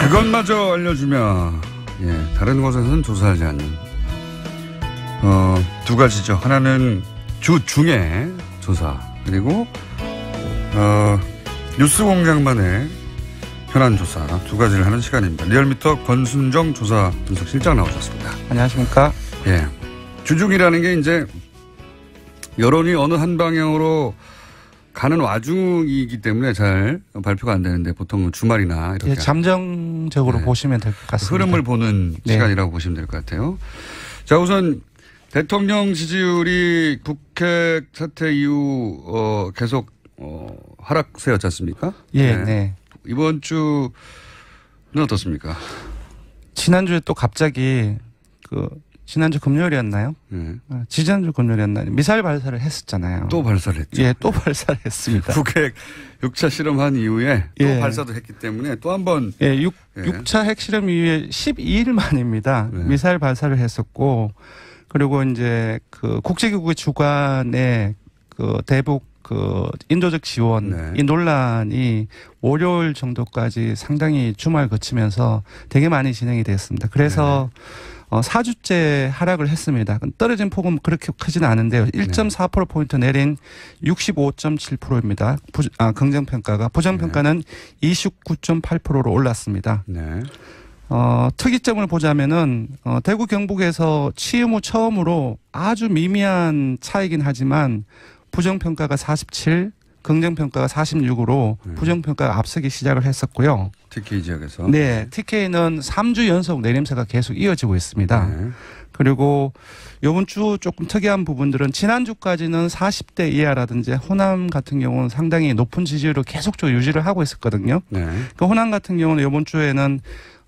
그것마저 알려주면 다른 곳에서는 조사하지 않는 두 가지죠. 하나는 주 중에 조사, 그리고 뉴스공장만의 현안 조사, 두 가지를 하는 시간입니다. 리얼미터 권순정 조사 분석실장 나오셨습니다. 안녕하십니까? 예. 주중이라는 게 이제 여론이 어느 한 방향으로 가는 와중이기 때문에 잘 발표가 안 되는데 보통 주말이나 이렇게. 잠정적으로 보시면 될 것 같습니다. 흐름을 보는 시간이라고 보시면 될 것 같아요. 자, 우선 대통령 지지율이 북핵 사태 이후 계속 하락세였지 않습니까? 네. 이번 주는 어떻습니까? 지난주에 또 갑자기 지난주 금요일이었나요? 지난주 금요일이었나요? 미사일 발사를 했었잖아요. 또 발사를 했죠. 또 발사를 했습니다. 북핵 6차 실험한 이후에 또 발사도 했기 때문에 또 한 번. 6차 핵실험 이후에 12일 만입니다. 미사일 발사를 했었고, 그리고 이제 국제기구의 주관에 대북 인도적 지원, 이 논란이 월요일 정도까지 상당히 주말 거치면서 되게 많이 진행이 됐습니다. 그래서 4주째 하락을 했습니다. 떨어진 폭은 그렇게 크지는 않은데요. 1.4%포인트 내린 65.7%입니다. 긍정평가가. 부정평가는 29.8%로 올랐습니다. 특이점을 보자면은, 대구 경북에서 취임 후 처음으로 아주 미미한 차이긴 하지만 부정평가가 47, 긍정평가가 46으로 부정평가가 앞서기 시작을 했었고요. TK 지역에서. 네. TK는 3주 연속 내림세가 계속 이어지고 있습니다. 그리고 이번 주 조금 특이한 부분들은 지난주까지는 40대 이하라든지 호남 같은 경우는 상당히 높은 지지율을 계속적으로 유지를 하고 있었거든요. 그 호남 같은 경우는 이번 주에는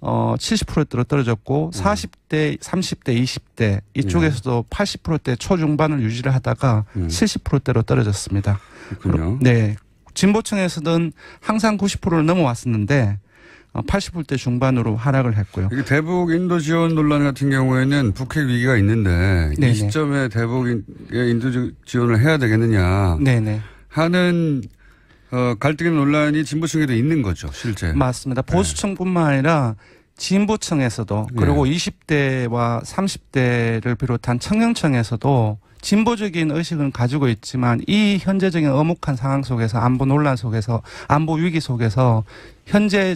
70%대로 떨어졌고 40대, 30대, 20대 이쪽에서도 80%대 초중반을 유지를 하다가 70%대로 떨어졌습니다. 그렇군요. 네. 진보층에서는 항상 90%를 넘어왔었는데 80%대 중반으로 하락을 했고요. 이게 대북 인도 지원 논란 같은 경우에는 북핵 위기가 있는데 이 시점에 대북 인도 지원을 해야 되겠느냐 하는 갈등의 논란이 진보층에도 있는 거죠, 실제. 맞습니다. 보수층뿐만 아니라 진보층에서도 그리고 20대와 30대를 비롯한 청년층에서도 진보적인 의식은 가지고 있지만 이 현재적인 엄혹한 상황 속에서 안보 논란 속에서 안보 위기 속에서 현재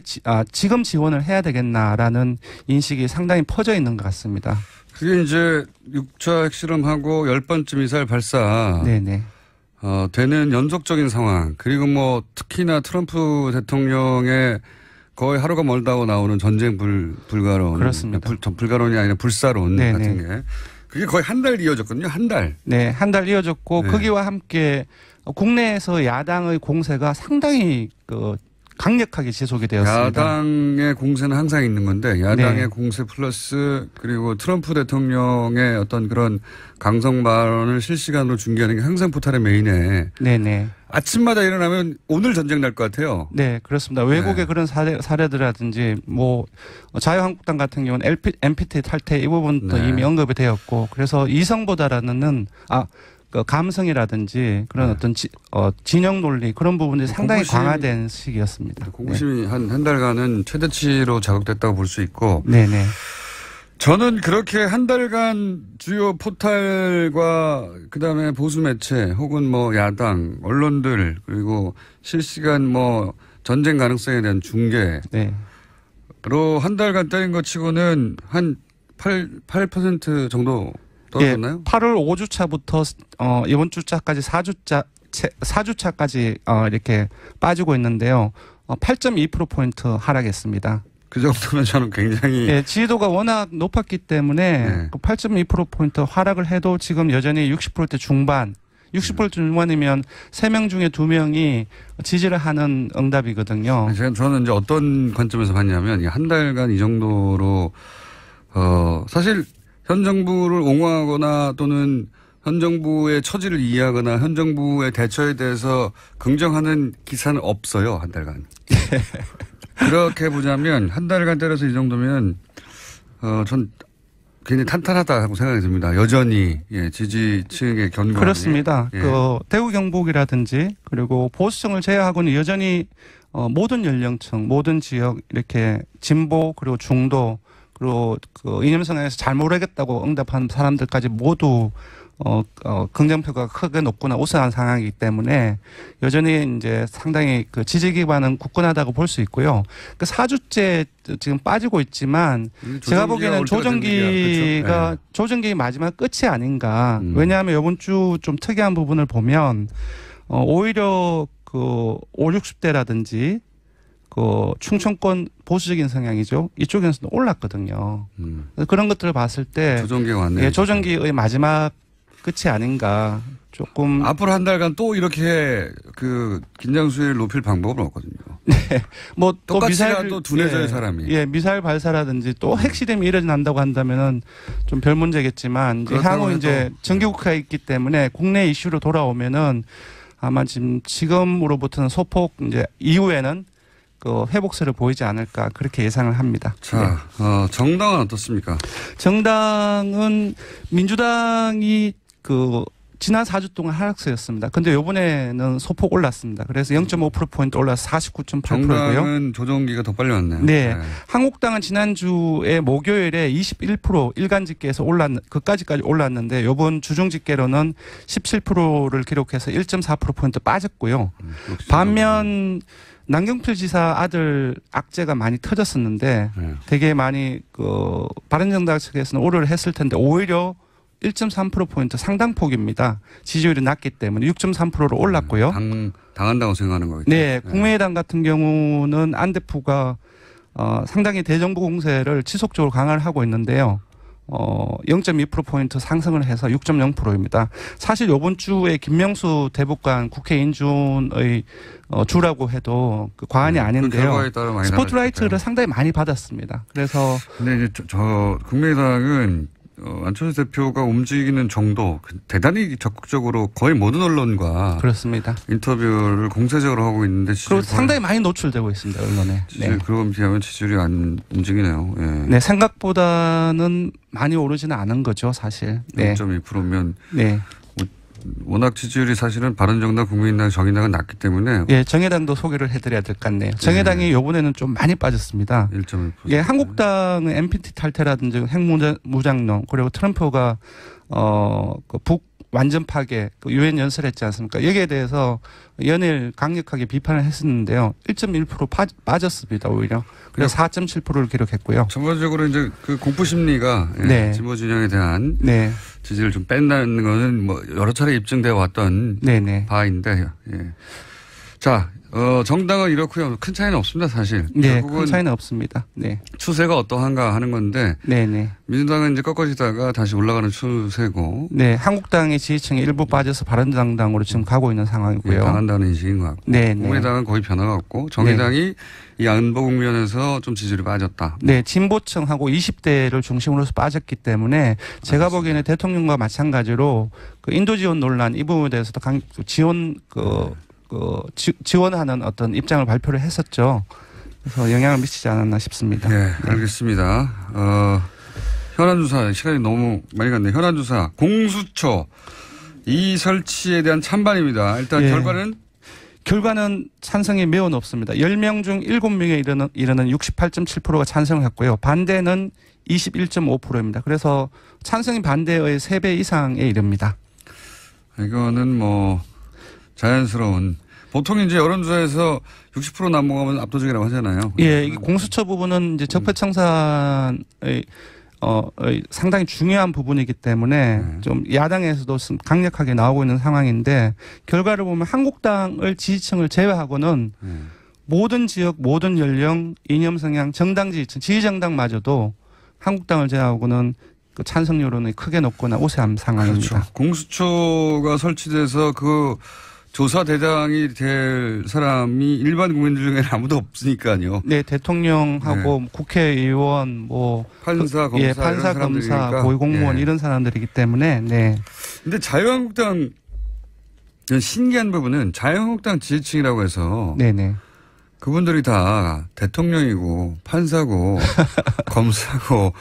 지금 지원을 해야 되겠나라는 인식이 상당히 퍼져 있는 것 같습니다. 그게 이제 6차 핵실험하고 10번째 미사일 발사. 되는 연속적인 상황. 그리고 뭐 특히나 트럼프 대통령의 거의 하루가 멀다고 나오는 전쟁 불가론. 그렇습니다. 불가론이 아니라 불사론 같은 게. 그게 거의 한 달 이어졌거든요. 한 달. 네. 한 달 이어졌고 거기와 함께 국내에서 야당의 공세가 상당히 강력하게 지속이 되었습니다. 야당의 공세는 항상 있는 건데 야당의 공세 플러스 그리고 트럼프 대통령의 어떤 그런 강성 발언을 실시간으로 중계하는 게 항상 포탈의 메인에. 아침마다 일어나면 오늘 전쟁 날 것 같아요. 네, 그렇습니다. 외국의 그런 사례들이라든지 뭐 자유한국당 같은 경우는 NPT 탈퇴 이 부분도 이미 언급이 되었고 그래서 이성보다라는 감성이라든지 그런 어떤 진영 논리 그런 부분들이 상당히 강화된 시기였습니다. 공심이 한 달간은 최대치로 자극됐다고 볼 수 있고. 저는 그렇게 한 달간 주요 포탈과 그다음에 보수 매체 혹은 뭐 야당 언론들 그리고 실시간 뭐 전쟁 가능성에 대한 중계로 한 달간 때린 것 치고는 한 8% 정도 떨어졌나요? 8월 5주차부터 이번 주차까지 4주차까지 이렇게 빠지고 있는데요. 8.2%포인트 하락했습니다. 그 정도면 저는 굉장히. 지지도가 워낙 높았기 때문에 8.2%포인트 하락을 해도 지금 여전히 60%대 중반, 60% 중반이면 3명 중에 2명이 지지를 하는 응답이거든요. 저는 이제 어떤 관점에서 봤냐면 한 달간 이 정도로 사실 현 정부를 옹호하거나 또는 현 정부의 처지를 이해하거나 현 정부의 대처에 대해서 긍정하는 기사는 없어요. 한 달간. 그렇게 보자면 한 달간 때려서 이 정도면 전 굉장히 탄탄하다고 생각이 듭니다. 여전히 예, 지지층의 견고함이. 그렇습니다. 예. 그 대구 경북이라든지 그리고 보수층을 제외하고는 여전히 모든 연령층, 모든 지역 이렇게 진보 그리고 중도 그리고 그 이념성향에서 잘 모르겠다고 응답한 사람들까지 모두 긍정표가 크게 높거나 우세한 상황이기 때문에 여전히 이제 상당히 그 지지 기반은 굳건하다고 볼 수 있고요. 그 4주째 지금 빠지고 있지만 제가 보기에는 조정기가 조정기 마지막 끝이 아닌가. 왜냐하면 이번 주 좀 특이한 부분을 보면 오히려 그 5, 60대라든지 그 충청권 보수적인 성향이죠. 이쪽에서는 올랐거든요. 그런 것들을 봤을 때 조정기가 왔네요. 예, 조정기의 마지막 끝이 아닌가. 조금 앞으로 한 달간 또 이렇게 그 긴장 수위를 높일 방법은 없거든요. 네, 뭐 또 미사일 또 둔해져요 사람이. 예, 미사일 발사라든지 또 핵실험이 일어난다고 한다면은 좀 별 문제겠지만 이제 향후 이제 정기국회가 있기 때문에 국내 이슈로 돌아오면은 아마 지금으로부터는 소폭 이제 이후에는 그 회복세를 보이지 않을까 그렇게 예상을 합니다. 자, 네. 정당은 어떻습니까? 정당은 민주당이 그 지난 4주 동안 하락세였습니다. 근데 이번에는 소폭 올랐습니다. 그래서 0.5%포인트 올라서 49.8%고요. 정당은 조정기가 더 빨리 왔네요. 네. 한국당은 지난주에 목요일에 21% 일간 집계에서 그까지까지 올랐는데 이번 주중 집계로는 17%를 기록해서 1.4%포인트 빠졌고요. 반면 남경필 지사 아들 악재가 많이 터졌었는데 되게 많이 그 바른정당 측에서는 오를 했을 텐데 오히려 1.3%포인트 상당폭입니다. 지지율이 낮기 때문에 6.3%로 올랐고요. 당한다고 생각하는 거겠죠. 네. 국민의당 같은 경우는 안 대표가 상당히 대정부 공세를 지속적으로 강화를 하고 있는데요. 0.2%포인트 상승을 해서 6.0%입니다. 사실 이번 주에 김명수 대법관 국회 인준의 주라고 해도 그 과언이 아닌데요. 스포트라이트를 상당히 많이 받았습니다. 그래서. 근데 이제 저 국민의당은 안철수 대표가 움직이는 정도 대단히 적극적으로 거의 모든 언론과 그렇습니다. 인터뷰를 공세적으로 하고 있는데 그리고 상당히 많이 노출되고 있습니다. 언론에. 네. 그런 비하면 지지율이 안 움직이네요. 예. 네, 생각보다는 많이 오르지는 않은 거죠, 사실. 네. 0.2%면 네. 워낙 지지율이 사실은 바른정당, 국민의당, 정의당은 낮기 때문에. 예, 정의당도 소개를 해드려야 될 것 같네요. 정의당이 이번에는 좀 많이 빠졌습니다. 1.1%. 예, 한국당은 NPT 탈퇴라든지 핵무장론 그리고 트럼프가 그 북 완전 파괴, 그 유엔 연설했지 않습니까? 여기에 대해서 연일 강력하게 비판을 했었는데요. 1.1% 빠졌습니다, 오히려. 그래서 4.7%를 기록했고요. 전반적으로 이제 그 공포 심리가 네. 진보 진영에 대한 네. 지지를 좀 뺀다는 것은 뭐 여러 차례 입증되어 왔던 네네. 바인데, 예. 자, 정당은 이렇고요. 큰 차이는 없습니다, 사실. 네, 큰 차이는 없습니다. 네. 추세가 어떠한가 하는 건데. 네네. 민주당은 이제 꺾어지다가 다시 올라가는 추세고. 네, 한국당의 지지층이 일부 빠져서 바른정당으로 지금 가고 있는 상황이고요. 네, 당한다는 인식인 것 같고. 네. 국민의당은 거의 변화가 없고, 정의당이 이 안보 국면에서 좀 지지율이 빠졌다. 네, 진보층하고 20대를 중심으로 빠졌기 때문에 제가 보기에는 대통령과 마찬가지로 그 인도 지원 논란 이 부분에 대해서도 지원하는 어떤 입장을 발표를 했었죠. 그래서 영향을 미치지 않았나 싶습니다. 네, 알겠습니다. 현안 조사 시간이 너무 많이 갔네요. 현안 조사 공수처 이 설치에 대한 찬반입니다. 일단 결과는 찬성이 매우 높습니다. 10명 중 7명에 이르는 68.7%가 찬성을 했고요. 반대는 21.5%입니다. 그래서 찬성이 반대의 3배 이상에 이릅니다. 이거는 뭐 자연스러운 보통 이제 여론조사에서 60% 넘어가면 압도적이라고 하잖아요. 예, 이 공수처 부분은 이제 적폐청산의 상당히 중요한 부분이기 때문에 좀 야당에서도 강력하게 나오고 있는 상황인데 결과를 보면 한국당을 지지층을 제외하고는 모든 지역, 모든 연령, 이념 성향, 정당 지지층, 지지정당마저도 한국당을 제외하고는 그 찬성 여론이 크게 높거나 우세한 상황입니다. 그렇죠. 공수처가 설치돼서 그 조사 대상이 될 사람이 일반 국민들 중에는 아무도 없으니까요. 네, 대통령하고 국회의원, 뭐 판사, 검사, 판사, 검사, 고위공무원 이런 사람들이기 때문에. 네. 근데 자유한국당 신기한 부분은 자유한국당 지지층이라고 해서 네네. 그분들이 다 대통령이고 판사고 검사고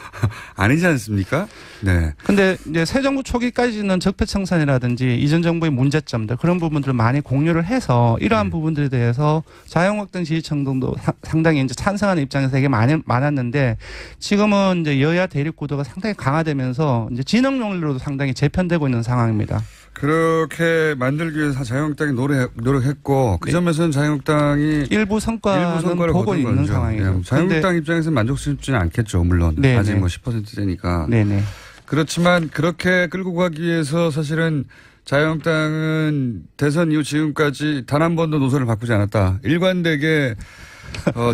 아니지 않습니까? 네. 근데 이제 새 정부 초기까지는 적폐청산이라든지 이전 정부의 문제점들 그런 부분들을 많이 공유를 해서 이러한 부분들에 대해서 자유한국당 지지층 등도 상당히 이제 찬성하는 입장에서 되게 많았는데 지금은 이제 여야 대립 구도가 상당히 강화되면서 이제 진영 논리로도 상당히 재편되고 있는 상황입니다. 그렇게 만들기 위해서 자유한국당이 노력했고 그 점에서는 자유한국당이 일부 성과를 보고 있는 거죠. 상황이죠. 네. 자유한국당 입장에서는 만족스럽지는 않겠죠. 물론 네네. 아직 뭐 10%대니까. 네네. 그렇지만 그렇게 끌고 가기 위해서 사실은 자유한국당은 대선 이후 지금까지 단 한 번도 노선을 바꾸지 않았다. 일관되게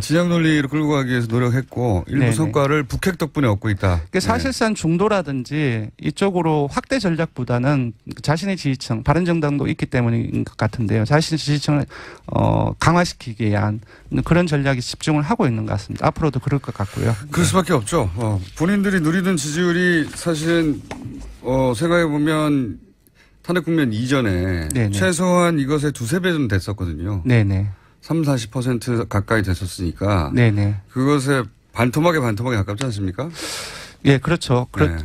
진영 논리로 끌고 가기 위해서 노력했고 일부 네네. 성과를 북핵 덕분에 얻고 있다. 사실상 중도라든지 이쪽으로 확대 전략보다는 자신의 지지층, 바른정당도 있기 때문인 것 같은데요. 자신의 지지층을 강화시키기 위한 그런 전략에 집중을 하고 있는 것 같습니다. 앞으로도 그럴 것 같고요. 그럴 수밖에 없죠. 본인들이 누리던 지지율이 사실은 생각해보면 탄핵 국면 이전에 네네. 최소한 이것의 두세 배 좀 됐었거든요. 네네. 30-40% 가까이 됐었으니까. 네네. 그것에 반토막에 가깝지 않습니까? 예, 그렇죠. 네.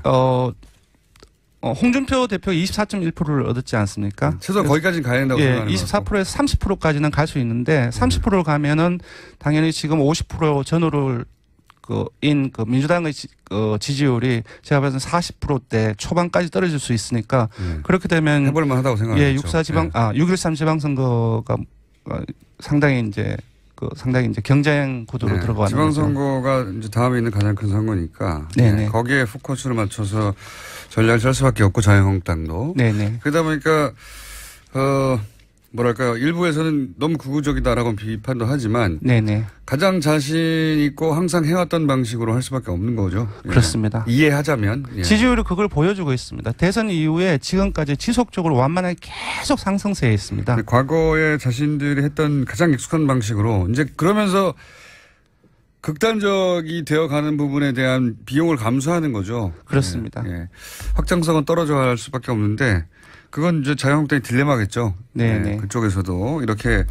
홍준표 대표 24.1%를 얻었지 않습니까? 최소 거기까지는 가야 된다고 생각하는 거죠. 24%에서 30%까지는 갈 수 있는데 30%를 가면은 당연히 지금 50% 전후를 민주당의 지지율이 제가 봐서는 40%대 초반까지 떨어질 수 있으니까 그렇게 되면 해볼만 하다고 생각합니다. 6.13 지방선거가 상당히 이제 경쟁 구도로 들어가는 지방선거가 이제 다음에 있는 가장 큰 선거니까 네, 거기에 포커스를 맞춰서 전략을 짤 수밖에 없고 자유한국당도 그러다 보니까 뭐랄까요 일부에서는 너무 극우적이다라고 비판도 하지만 가장 자신 있고 항상 해왔던 방식으로 할 수밖에 없는 거죠. 그렇습니다. 이해하자면 지지율이 그걸 보여주고 있습니다. 대선 이후에 지금까지 지속적으로 완만하게 계속 상승세에 있습니다. 과거에 자신들이 했던 가장 익숙한 방식으로 이제 그러면서 극단적이 되어가는 부분에 대한 비용을 감수하는 거죠. 그렇습니다. 확장성은 떨어져 갈 수밖에 없는데 그건 이제 자유한국당의 딜레마겠죠. 그쪽에서도 이렇게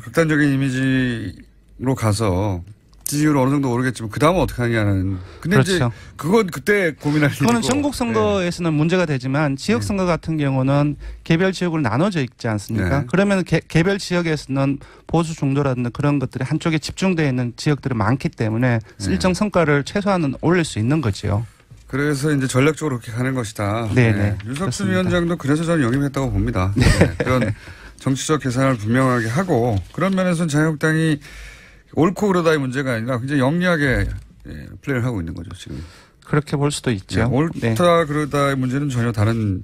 극단적인 이미지로 가서 지지율 어느 정도 오르겠지만 그 다음은 어떻게 하냐는. 근데 그렇죠. 이제 그건 그때 고민할 일이고. 그거는 전국 선거에서는 문제가 되지만 지역 선거 같은 경우는 개별 지역으로 나눠져 있지 않습니까? 그러면 개별 지역에서는 보수 중도라든지 그런 것들이 한쪽에 집중되어 있는 지역들이 많기 때문에 일정 성과를 최소한은 올릴 수 있는 거죠. 그래서 이제 전략적으로 그렇게 가는 것이다. 유석준 위원장도 그래서 저는 영입했다고 봅니다. 그런 정치적 계산을 분명하게 하고 그런 면에서는 자유한국당이 옳고 그러다의 문제가 아니라 굉장히 영리하게 플레이를 하고 있는 거죠, 지금. 그렇게 볼 수도 있죠. 옳다 그러다의 문제는 전혀 다른.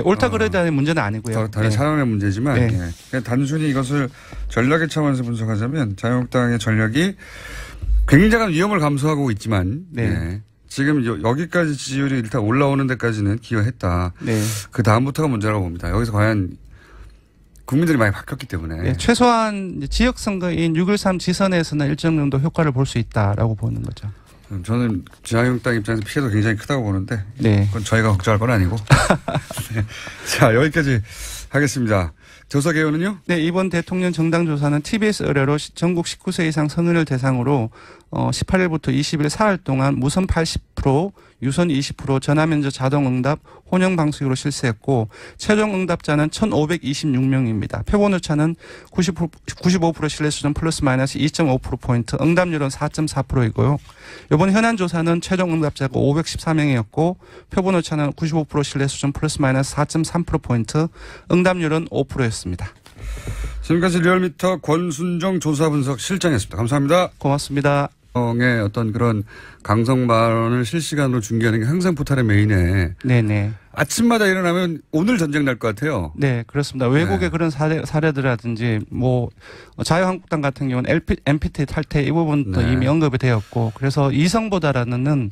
옳다 그러다의 문제는 아니고요. 다른 차원의 문제지만 그냥 단순히 이것을 전략의 차원에서 분석하자면 자유한국당의 전략이 굉장한 위험을 감수하고 있지만 지금 여기까지 지지율이 일단 올라오는 데까지는 기여했다. 그 다음부터가 문제라고 봅니다. 여기서 과연 국민들이 많이 바뀌었기 때문에. 최소한 지역선거인 6.13 지선에서는 일정 정도 효과를 볼 수 있다라고 보는 거죠. 저는 자유한국당 입장에서 피해도 굉장히 크다고 보는데 그건 저희가 걱정할 건 아니고. 자, 여기까지 하겠습니다. 조사 개요는요? 이번 대통령 정당 조사는 TBS 의뢰로 전국 19세 이상 성인을 대상으로 18일부터 20일 4일 동안 무선 80%, 유선 20%, 전화면접 자동응답, 혼영 방식으로 실시했고 최종 응답자는 1,526명입니다. 표본 오차는 95% 신뢰 수준 플러스 마이너스 2.5%포인트, 응답률은 4.4%이고요. 이번 현안 조사는 최종 응답자가 514명이었고 표본 오차는 95% 신뢰 수준 플러스 마이너스 4.3%포인트, 응답률은 5%였습니다. 지금까지 리얼미터 권순정 조사 분석 실장이었습니다. 감사합니다. 고맙습니다. 의 어떤 그런 강성 발언을 실시간으로 중계하는 게 항상 포탈의 메인에. 아침마다 일어나면 오늘 전쟁 날 것 같아요. 그렇습니다. 외국의 그런 사례들이라든지 자유한국당 같은 경우는 MPT 탈퇴 이 부분도 이미 언급이 되었고 그래서 이성보다라는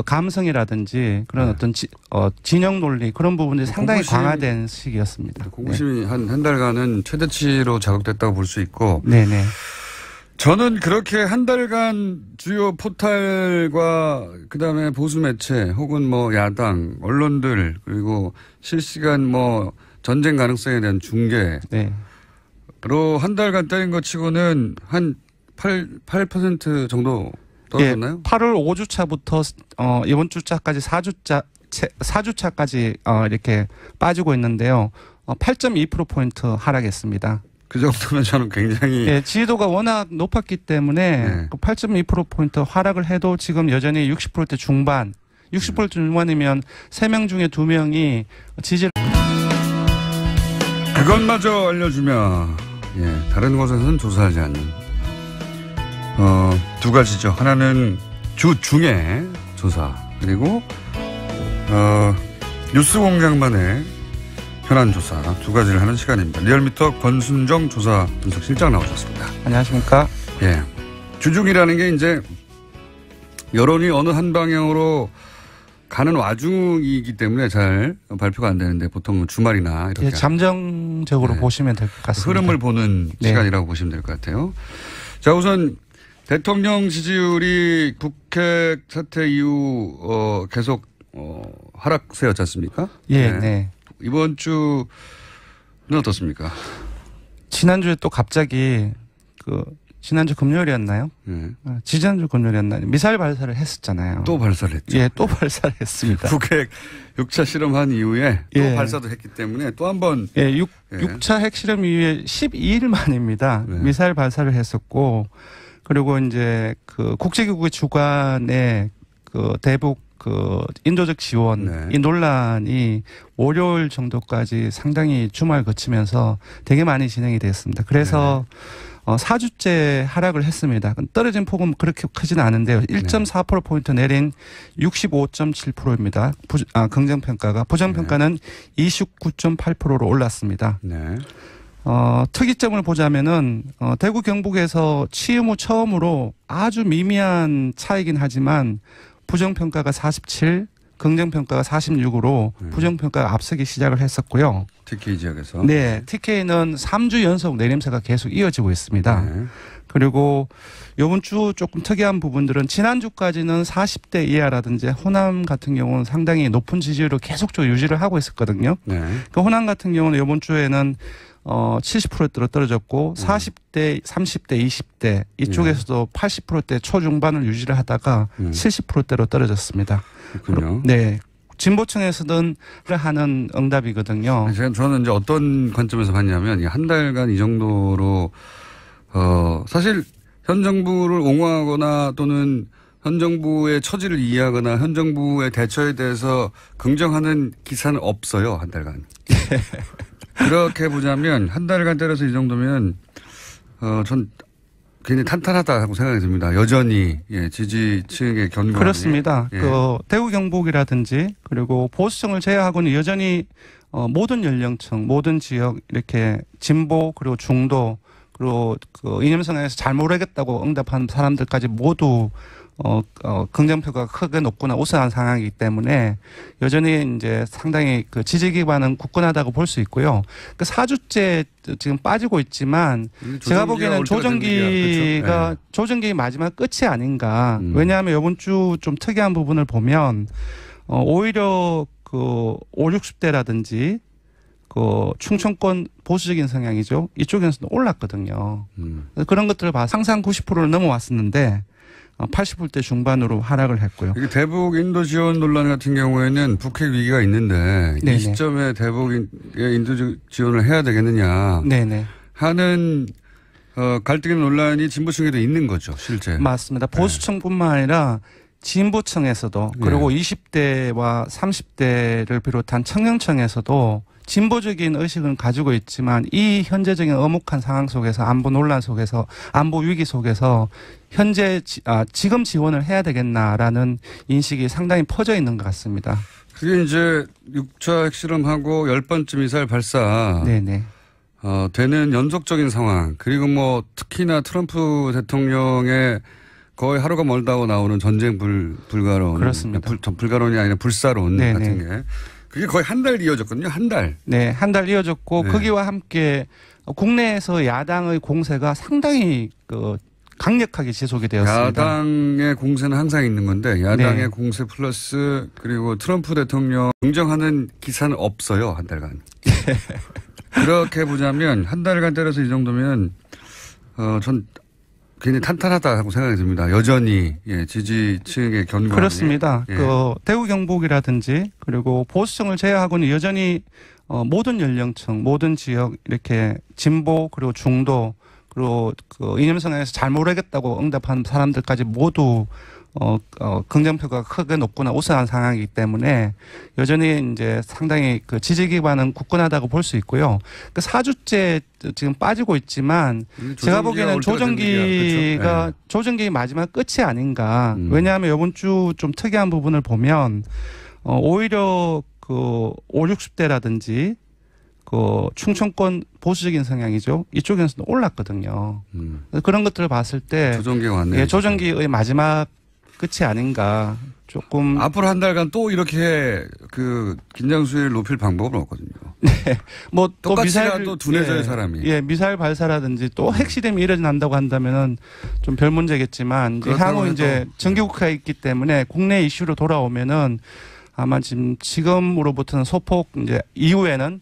감성이라든지 그런 어떤 진영 논리 그런 부분들이 상당히 강화된 시기였습니다. 공심이 한 달간은 최대치로 자극됐다고 볼 수 있고. 저는 그렇게 한 달간 주요 포탈과 그다음에 보수 매체 혹은 야당 언론들 그리고 실시간 전쟁 가능성에 대한 중계 한 달간 때린 것 치고는 한 8% 정도 떨어졌나요? 예, 8월 5주차부터 이번 주차까지 4주차까지 이렇게 빠지고 있는데요. 8.2%포인트 하락했습니다. 그 정도면 저는 굉장히. 예, 지지도가 워낙 높았기 때문에 네. 8.2%포인트 하락을 해도 지금 여전히 60%대 중반, 60% 중반이면 3명 중에 2명이 지지를. 그것마저 알려주면, 예, 다른 곳에서는 조사하지 않는, 두 가지죠. 하나는 주 중에 조사, 그리고, 뉴스 공장만의 현안 조사 두 가지를 하는 시간입니다. 리얼미터 권순정 조사 분석실장 나오셨습니다. 안녕하십니까? 예. 주중이라는 게 이제 여론이 어느 한 방향으로 가는 와중이기 때문에 잘 발표가 안 되는데 보통 주말이나 이렇게. 예, 잠정적으로 네. 보시면 될 것 같습니다. 흐름을 보는 네. 시간이라고 보시면 될 것 같아요. 자, 우선 대통령 지지율이 북핵 사태 이후 계속 하락세였지 않습니까? 예, 네. 이번 주는 어떻습니까? 지난주에 또 갑자기 지난주 금요일이었나요? 네. 지난주 금요일이었나요? 미사일 발사를 했었잖아요. 또 발사를 했죠. 예, 또 발사를 했습니다. 북핵 6차 실험한 이후에 또 예. 발사도 했기 때문에 또 한 번. 예, 6차 핵실험 이후에 12일 만입니다. 네. 미사일 발사를 했었고, 그리고 이제 국제기구의 주관에 대북 인도적 지원, 네. 이 논란이 월요일 정도까지 상당히 주말 거치면서 되게 많이 진행이 됐습니다. 그래서 네. 4주째 하락을 했습니다. 떨어진 폭은 그렇게 크지는 않은데요. 1.4%포인트 내린 65.7%입니다. 긍정평가가. 부정평가는 29.8%로 올랐습니다. 네. 특이점을 보자면은, 대구 경북에서 취임 후 처음으로 아주 미미한 차이긴 하지만 부정평가가 47, 긍정평가가 46으로 부정평가가 앞서기 시작을 했었고요. TK 지역에서. 네. TK는 3주 연속 내림세가 계속 이어지고 있습니다. 네. 그리고 이번 주 조금 특이한 부분들은 지난주까지는 40대 이하라든지 호남 같은 경우는 상당히 높은 지지율을 계속적으로 유지를 하고 있었거든요. 네. 그 호남 같은 경우는 이번 주에는 70%대로 떨어졌고 40대, 30대, 20대 이쪽에서도 80%대 초중반을 유지를 하다가 70%대로 떨어졌습니다. 그렇군요. 네. 진보층에서는 하는 응답이거든요. 저는 이제 어떤 관점에서 봤냐면 한 달간 이 정도로 사실 현 정부를 옹호하거나 또는 현 정부의 처지를 이해하거나 현 정부의 대처에 대해서 긍정하는 기사는 없어요. 한 달간. 그렇게 보자면 한 달간 때려서 이 정도면 전 굉장히 탄탄하다고 생각이 듭니다. 여전히 예, 지지층의 견고함이. 그렇습니다. 예. 대구 경북이라든지 그리고 보수층을 제외하고는 여전히 모든 연령층, 모든 지역 이렇게 진보 그리고 중도 그리고 이념성에서 잘 모르겠다고 응답하는 사람들까지 모두 긍정표가 크게 높거나 우세한 상황이기 때문에 여전히 이제 상당히 지지 기반은 굳건하다고 볼 수 있고요. 4주째 지금 빠지고 있지만 제가 보기에는 조정기가 조정기 마지막 끝이 아닌가. 왜냐하면 이번 주 좀 특이한 부분을 보면 오히려 5, 60대라든지 충청권 보수적인 성향이죠. 이쪽에서는 올랐거든요. 그런 것들을 봐서 항상 90%를 넘어왔었는데 80%대 중반으로 하락을 했고요. 이게 대북 인도 지원 논란 같은 경우에는 북핵 위기가 있는데 네네. 이 시점에 대북의 인도 지원을 해야 되겠느냐 네네. 하는 갈등의 논란이 진보층에도 있는 거죠, 실제. 맞습니다. 보수층뿐만 아니라 진보층에서도 그리고 20대와 30대를 비롯한 청년층에서도 진보적인 의식은 가지고 있지만 이 현재적인 엄혹한 상황 속에서 안보 논란 속에서 안보 위기 속에서 현재 지금 지원을 해야 되겠나라는 인식이 상당히 퍼져 있는 것 같습니다. 그게 이제 6차 핵실험하고 10번째 미사일 발사 네네. 되는 연속적인 상황 그리고 뭐 특히나 트럼프 대통령의 거의 하루가 멀다고 나오는 전쟁 불가론. 그렇습니다. 불가론이 아니라 불사론 네네. 같은 게. 그게 거의 한 달 이어졌거든요. 한 달. 네. 한 달 이어졌고 거기와 함께 국내에서 야당의 공세가 상당히 강력하게 지속이 되었습니다. 야당의 공세는 항상 있는 건데 야당의 공세 플러스 그리고 트럼프 대통령 긍정하는 기사는 없어요. 한 달간. 그렇게 보자면 한 달간 때려서 이 정도면 전 굉장히 탄탄하다고 생각이 듭니다. 여전히 예, 지지층의 견고함이. 그렇습니다. 예. 그 대구 경북이라든지 그리고 보수층을 제외하고는 여전히 모든 연령층, 모든 지역 이렇게 진보 그리고 중도 그리고 그 이념성향에서 잘 모르겠다고 응답하는 사람들까지 모두 긍정표가 크게 높거나 우세한 상황이기 때문에 여전히 이제 상당히 그 지지 기반은 굳건하다고 볼 수 있고요. 그 4주째 지금 빠지고 있지만 제가 보기에는 조정기가 네. 조정기 마지막 끝이 아닌가. 왜냐하면 이번 주 좀 특이한 부분을 보면 오히려 그 5, 60대라든지 그 충청권 보수적인 성향이죠. 이쪽에서는 올랐거든요. 그런 것들을 봤을 때 조정기가 왔네요. 예, 조정기의 마지막 끝이 아닌가. 조금 앞으로 한 달간 또 이렇게 그 긴장 수위를 높일 방법은 없거든요. 네, 뭐 또 미사일 또 둔해져요 예, 사람이. 예, 미사일 발사라든지 또 핵실험이 일어난다고 한다면은 좀 별 문제겠지만 이제 향후 이제 정기국회가 있기 때문에 국내 이슈로 돌아오면은 아마 지금으로부터는 소폭 이제 이후에는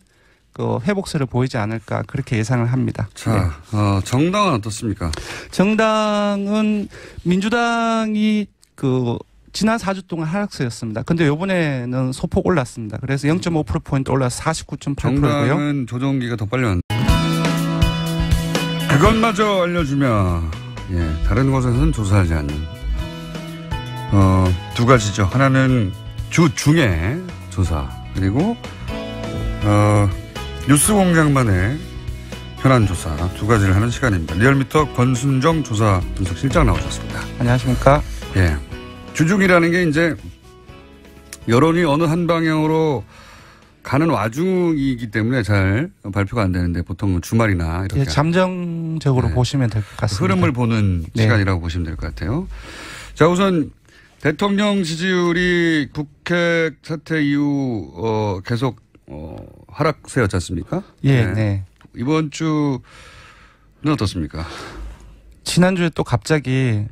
그 회복세를 보이지 않을까 그렇게 예상을 합니다. 자, 네. 정당은 어떻습니까? 정당은 민주당이 그 지난 4주 동안 하락세였습니다. 근데 이번에는 소폭 올랐습니다. 그래서 0.5%포인트 올라서 49.8%고요. 정당은 조정기가 더 빨리 왔는데. 그것마저 알려주면 예, 다른 곳에서는 조사하지 않는 두 가지죠. 하나는 주 중에 조사 그리고 뉴스 공장만의 현안 조사 두 가지를 하는 시간입니다. 리얼미터 권순정 조사 분석실장 나오셨습니다. 안녕하십니까? 예. 주중이라는 게 이제 여론이 어느 한 방향으로 가는 와중이기 때문에 잘 발표가 안 되는데 보통 주말이나 이렇게. 예, 잠정적으로 네. 보시면 될 것 같습니다. 흐름을 보는 네. 시간이라고 보시면 될 것 같아요. 자, 우선 대통령 지지율이 북핵 사태 이후 계속 하락세였지 않습니까? 예, 네. 네. 이번 주는 어떻습니까? 지난주에 또 갑자기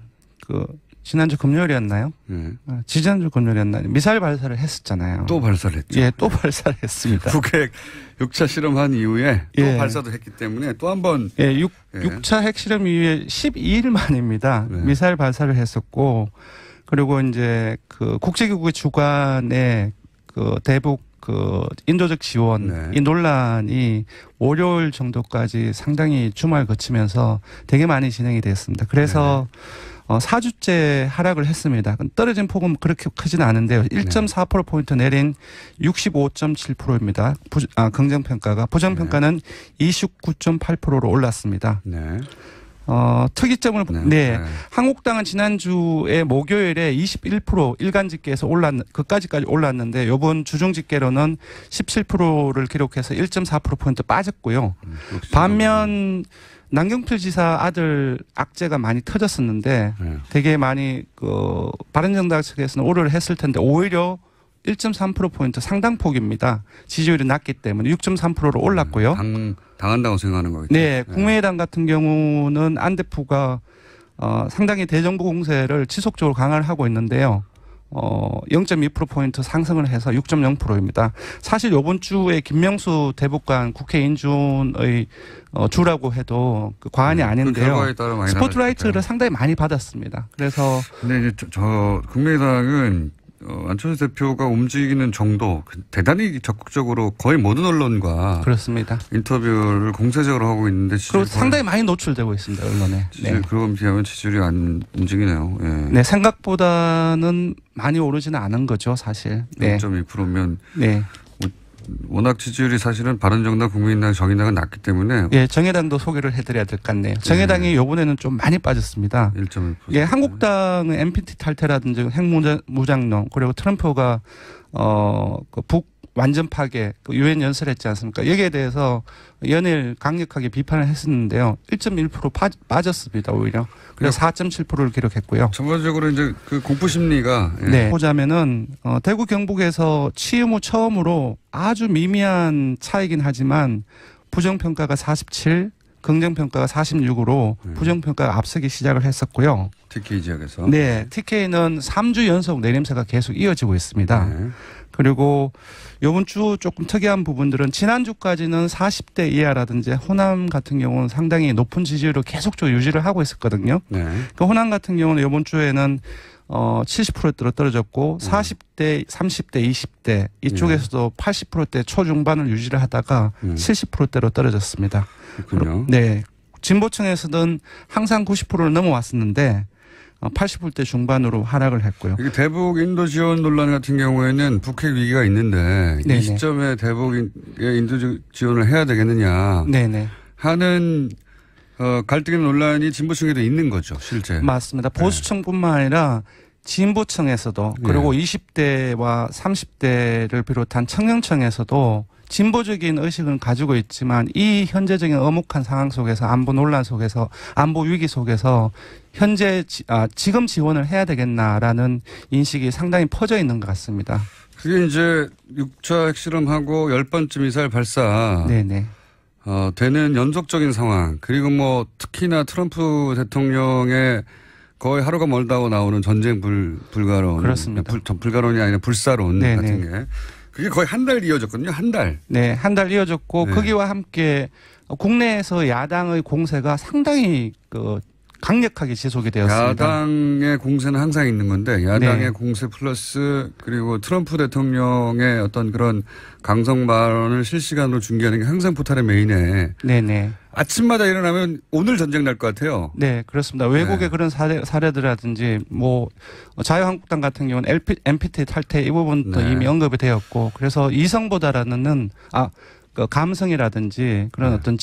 지난주 금요일이었나요? 네. 지난주 금요일이었나요? 미사일 발사를 했었잖아요. 또 발사를 했죠. 예, 또 발사를 했습니다. 북핵 6차 실험한 이후에 또 예. 발사도 했기 때문에 또 한 번. 예, 6차 핵실험 이후에 12일 만입니다. 네. 미사일 발사를 했었고, 그리고 이제 그 국제기구의 주관에 그 대북 그 인도적 지원 네. 이 논란이 월요일 정도까지 상당히 주말 거치면서 되게 많이 진행이 됐습니다. 그래서 네. 4주째 하락을 했습니다. 떨어진 폭은 그렇게 크지는 않은데요. 1.4%포인트 내린 65.7%입니다. 긍정평가가. 부정평가는 29.8%로 올랐습니다. 네. 특이점을 네. 한국당은 지난주에 목요일에 21% 일간 집계에서 그까지까지 올랐는데 이번 주중 집계로는 17%를 기록해서 1.4%포인트 빠졌고요. 반면 남경필 지사 아들 악재가 많이 터졌었는데 되게 많이 바른정당 측에서는 오류를 했을 텐데 오히려 1.3%포인트 상당폭입니다. 지지율이 낮기 때문에 6.3%로 올랐고요. 당한다고 생각하는 거겠죠. 네. 국민의당 같은 경우는 안 대표가 상당히 대정부 공세를 지속적으로 강화를 하고 있는데요. 0.2%포인트 상승을 해서 6.0%입니다. 사실 이번 주에 김명수 대법관 국회 인준의 주라고 해도 과언이 아닌데요. 스포트라이트를 상당히 많이 받았습니다. 그래서. 근데 이제 국민의당은 안철수 대표가 움직이는 정도 대단히 적극적으로 거의 모든 언론과 그렇습니다. 인터뷰를 공세적으로 하고 있는데 그리고 상당히 많이 노출되고 있습니다. 언론에. 네. 그런 비하면 지지율이 안 움직이네요. 예. 네, 생각보다는 많이 오르지는 않은 거죠, 사실. 네. 0.2%면 네. 워낙 지지율이 사실은 바른정당, 국민의당, 정의당은 낮기 때문에. 예, 정의당도 소개를 해드려야 될 것 같네요. 정의당이 이번에는 좀 많이 빠졌습니다. 1.1%. 예, 한국당은 NPT 탈퇴라든지 핵무장론 그리고 트럼프가 북 완전 파괴, 유엔 연설했지 않습니까? 여기에 대해서 연일 강력하게 비판을 했었는데요. 1.1% 빠졌습니다, 오히려. 그래서 4.7%를 기록했고요. 전반적으로 이제 그 공포 심리가. 예. 네. 보자면은, 대구 경북에서 취임 후 처음으로 아주 미미한 차이긴 하지만 부정평가가 47, 긍정평가가 46으로 부정평가가 앞서기 시작을 했었고요. TK 지역에서. 네. TK는 3주 연속 내림세가 계속 이어지고 있습니다. 네. 그리고 이번 주 조금 특이한 부분들은 지난주까지는 40대 이하라든지 호남 같은 경우는 상당히 높은 지지율을 계속적으로 유지를 하고 있었거든요. 네. 그 호남 같은 경우는 이번 주에는 70%대로 떨어졌고 40대, 30대, 20대 이쪽에서도 80%대 초중반을 유지를 하다가 70%대로 떨어졌습니다. 그렇군요. 네. 진보층에서는 항상 90%를 넘어왔었는데 80%대 중반으로 하락을 했고요. 이게 대북 인도 지원 논란 같은 경우에는 북핵 위기가 있는데 네네. 이 시점에 대북의 인도 지원을 해야 되겠느냐 네네. 하는 갈등의 논란이 진보층에도 있는 거죠, 실제. 맞습니다. 보수층뿐만 아니라 진보층에서도 그리고 20대와 30대를 비롯한 청년층에서도 진보적인 의식은 가지고 있지만 이 현재적인 엄혹한 상황 속에서 안보 논란 속에서 안보 위기 속에서 현재 지금 지원을 해야 되겠나라는 인식이 상당히 퍼져 있는 것 같습니다. 그게 이제 6차 핵실험하고 10번째 미사일 발사. 네네. 되는 연속적인 상황. 그리고 뭐 특히나 트럼프 대통령의 거의 하루가 멀다고 나오는 전쟁 불가론. 그렇습니다. 불가론이 아니라 불사론 네네. 같은 게. 그게 거의 한 달 이어졌거든요. 한 달. 네. 한 달 이어졌고 네. 거기와 함께 국내에서 야당의 공세가 상당히 강력하게 지속이 되었습니다. 야당의 공세는 항상 있는 건데 야당의 네. 공세 플러스 그리고 트럼프 대통령의 어떤 그런 강성 발언을 실시간으로 중계하는 게 항상 포탈의 메인에 네네. 아침마다 일어나면 오늘 전쟁 날 것 같아요. 네, 그렇습니다. 외국의 네. 그런 사례들이라든지 뭐 자유한국당 같은 경우는 NPT 탈퇴 이 부분도 네. 이미 언급이 되었고 그래서 이성보다라는 감성이라든지 그런 어떤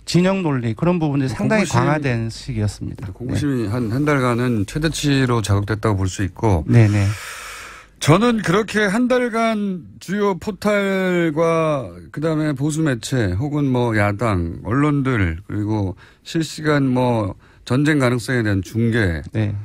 진영 논리 그런 부분이 상당히 강화된 시기였습니다. 공부심이 네. 한 달간은 최대치로 자극됐다고 볼 수 있고. 네네. 저는 그렇게 한 달간 주요 포탈과 그다음에 보수 매체 혹은 뭐 야당 언론들 그리고 실시간 뭐 전쟁 가능성에 대한 중계로 네.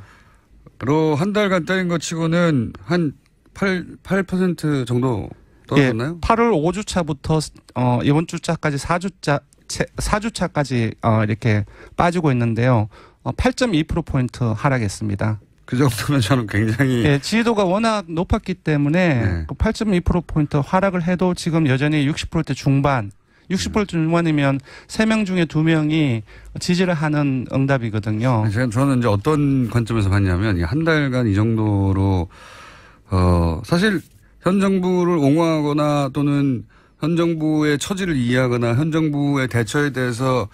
한 달간 때린 것 치고는 한 8% 정도 떨어졌나요? 예, 8월 5주차부터 이번 주차까지 4주차까지 이렇게 빠지고 있는데요. 8.2%포인트 하락했습니다. 그 정도면 저는 굉장히. 예, 지지도가 워낙 높았기 때문에 네. 8.2%포인트 하락을 해도 지금 여전히 60%대 중반, 60% 중반이면 3명 중에 2명이 지지를 하는 응답이거든요. 저는 이제 어떤 관점에서 봤냐면 한 달간 이 정도로, 사실 현 정부를 옹호하거나 또는 현 정부의 처지를 이해하거나 현 정부의 대처에 대해서